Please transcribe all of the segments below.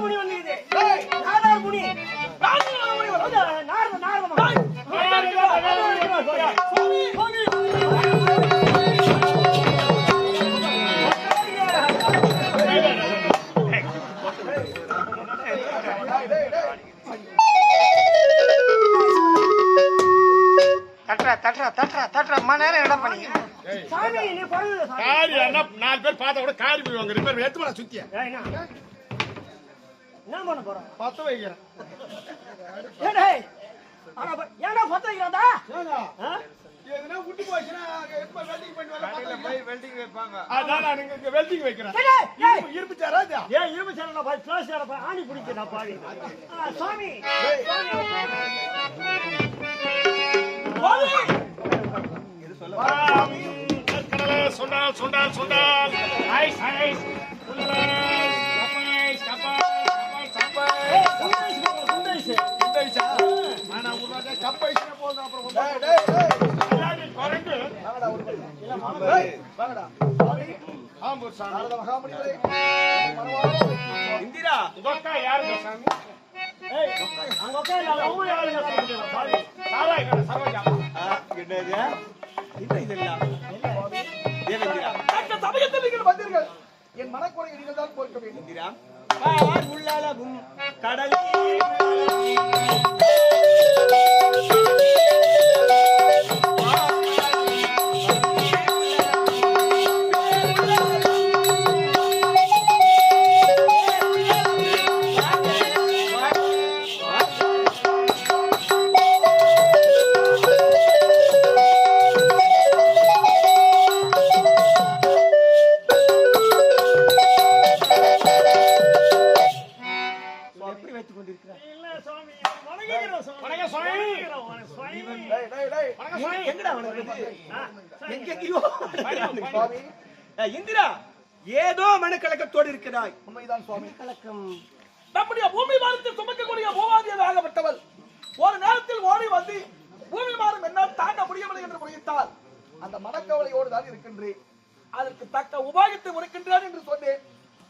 முனி வந்து நாடார் முனி தட்டுற நேரம் இடம் பண்ணி காரி அண்ணா 4 பேர் பார்த்தா கூட காரி போய்வாங்க 2 பேர் எடுத்து போற சுத்தியா என்ன பண்ண போறோம்? பத்த வைக்கிறேன். ஏடா பத்த வைக்கிறதா? எதுனா விட்டு போச்சுனா எப்ப வெல்டிங் பண்ணி வர போய் வெல்டிங் வைப்பாங்க. அதான் நான் இங்க வெல்டிங் வைக்கிறேன். இரும்பு சேராதா? இரும்பு சேரல பாய் பிளாஸ் சேர பாய் ஆணி பிடிச்சடா பாவி. சாமி. பாவி. இது சொல்ல. கடல சொண்டால். ஐஸ். குண்டைஸா. ஆனா உருவாக கப்பைஸ்னா போறோம் அப்புறம். டேய். கரண்ட். வாங்கடா. ஆம்பூர் சாமி. நாரத மகாமுனிகளே. இந்திரா உங்கக்கா யாருங்க சாமி? அங்கக்கா நம்ம யாருங்க சாமி? பாவி. சாராய் கடை சரோஜா. என்னது? இல்ல. தேவேந்திரா. அந்த சமயத்தில் நீங்கள் வந்தீர்கள். என் மனக்குறை நீங்கள் தான் போர்க்க வேண்டும். இந்திரா. பார் உள்ளளவும் கடலே இந்திரா ஏதோ மனக்கலக்கத்தோடு இருக்கிறாய். உண்மைதான் சுவாமி. கலக்கம் நம்முடைய பூமி வாரத்தில் சுமக்கக்கூடிய பூவாதியாகப்பட்டவள் ஒரு நேரத்தில் ஓடி வந்து பூமி வாரம் என்னால் தாண்ட முடியவில்லை என்று முறையிட்டால் அந்த மனக்கவலையோடு தான் இருக்கின்றேன். அதற்கு தக்க உபாயத்தை உரைக்கின்றான் என்று சொன்னேன்.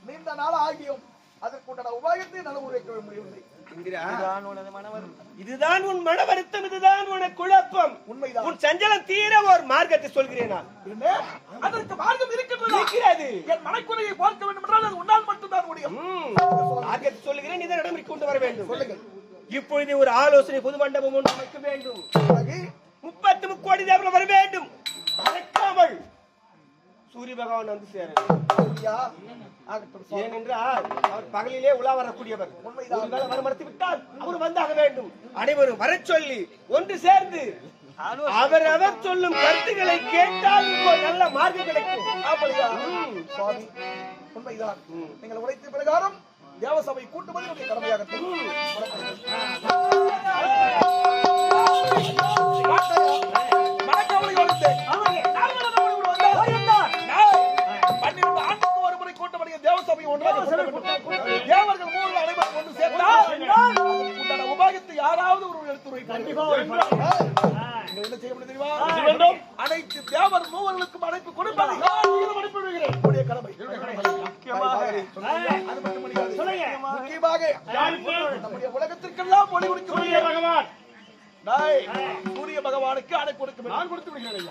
நீண்ட நாள் ஆகியும் அதற்குண்டான உபாயத்தை நல்ல உரைக்க முடியவில்லை. இதுதான் உன் மன வருத்தம், இதுதான் உனக்கு குழப்பம். உண்மைதான். உன் சஞ்சலம் தீர ஒரு மார்க்கத்தை சொல்கிறேன் நான். அதற்கு மார்க்கம் இருக்கிறது. என் மனக்குறையை பார்க்க வேண்டும் என்றால் அது உன்னால் மட்டும்தான் முடியும். மார்க்கத்தை சொல்லுகிறேன், இதன் இடம் கொண்டு வர வேண்டும். சொல்லுங்கள். இப்பொழுது ஒரு ஆலோசனை பொது மண்டபம் ஒன்று அமைக்க வேண்டும். 30 கோடி தேவர்கள் வர வேண்டும். மறக்காமல் சூரிய பகவான் வந்து சேர. ஏனென்றால் அவர் பகலிலே உலா வரக்கூடியவர். வர மறுத்து விட்டால் அவர் வந்தாக வேண்டும். அனைவரும் வர சொல்லி ஒன்று சேர்ந்து அவர் சொல்லும் கருத்துக்களை கேட்டால் நல்ல மார்க்கம் கிடைக்கும். உண்மைதான். நீங்கள் உரைத்த பிரகாரம் தேவசபை கூட்டுவது நம்முடைய கடமையாக தேவர்கள் மூன்று அனைவரும் ஒன்று சேர்ந்தால் உபாயத்தை யாராவது ஒரு எடுத்து என்ன செய்ய முடியும் தெரியுமா? அனைத்து தேவர் மூவர்களுக்கும் அழைப்பு கொடுப்பது என்னுடைய கடமை. முக்கியமாக நம்முடைய உலகத்திற்கெல்லாம் ஒளி கொடுக்க முடியும் பகவான் சூரிய பகவானுக்கு அடை கொடுக்க நான் கொடுத்து விடுகிறேன்.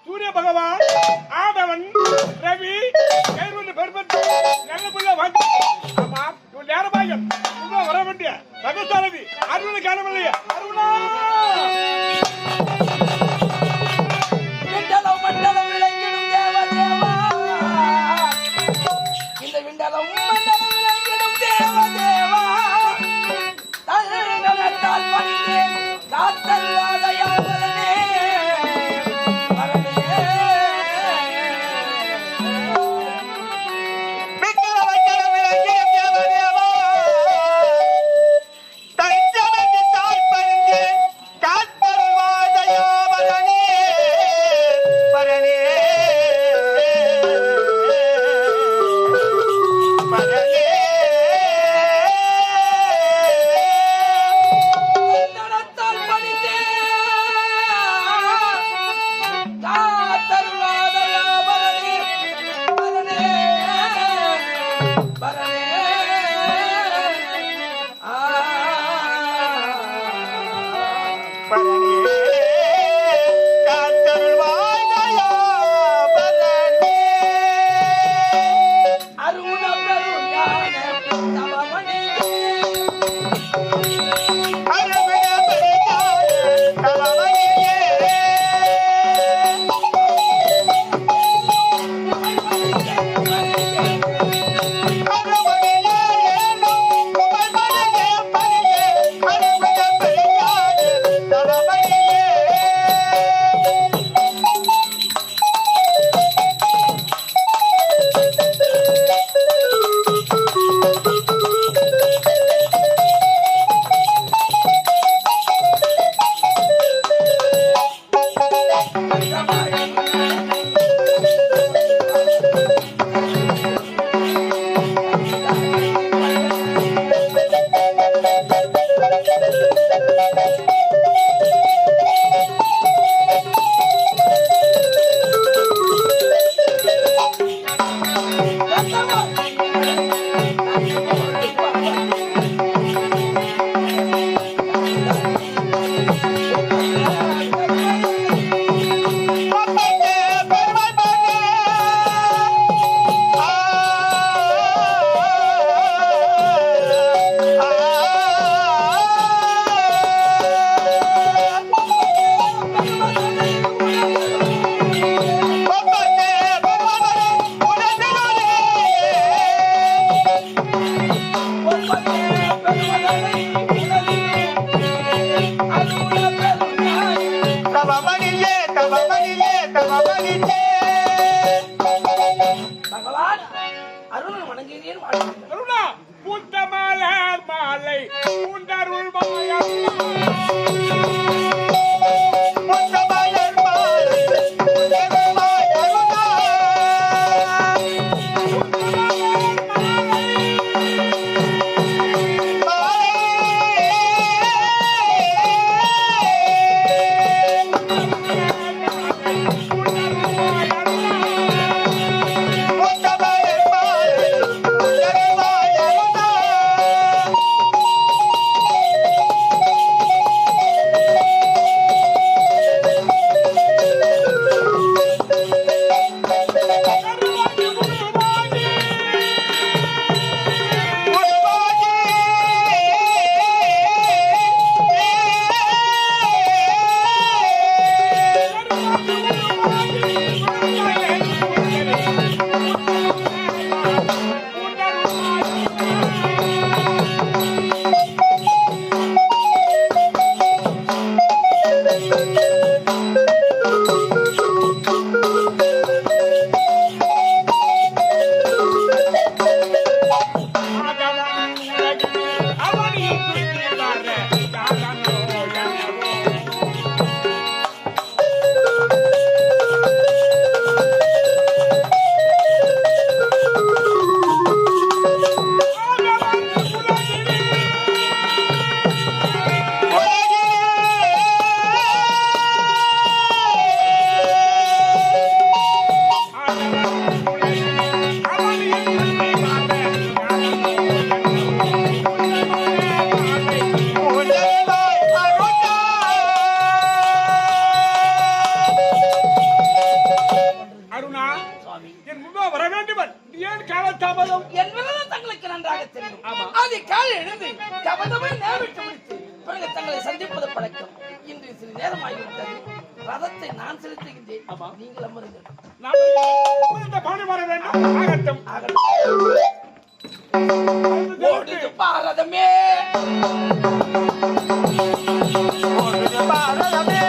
சூரிய பகவான் ஆதவன் ரவி நல்ல புள்ள நேரமாக வர வேண்டிய காணவில்லை. அருணா விண்டலம் மண்டலம் விளங்கிடும் தேவதேவா, இந்த விண்டலம் மண்டலம் விளங்கிடும் தேவதேவா, தன்னகத்தால் பணிந்தேன் காத்தல்வாதையாவரனே வரனே. அருணா பூத்த மலர் மாலை பூந்தருள் மாயம் தங்களை சந்திப்பது பழக்கம். இன்று சிறிது நேரம் ஆகிவிட்டது. ரதத்தை நான் செலுத்துகின்றேன். நீங்கள் அமருங்கள். இந்த பானை வர வேண்டும். ஆகட்டும். ஓடுது பாரதமே, பாரதமே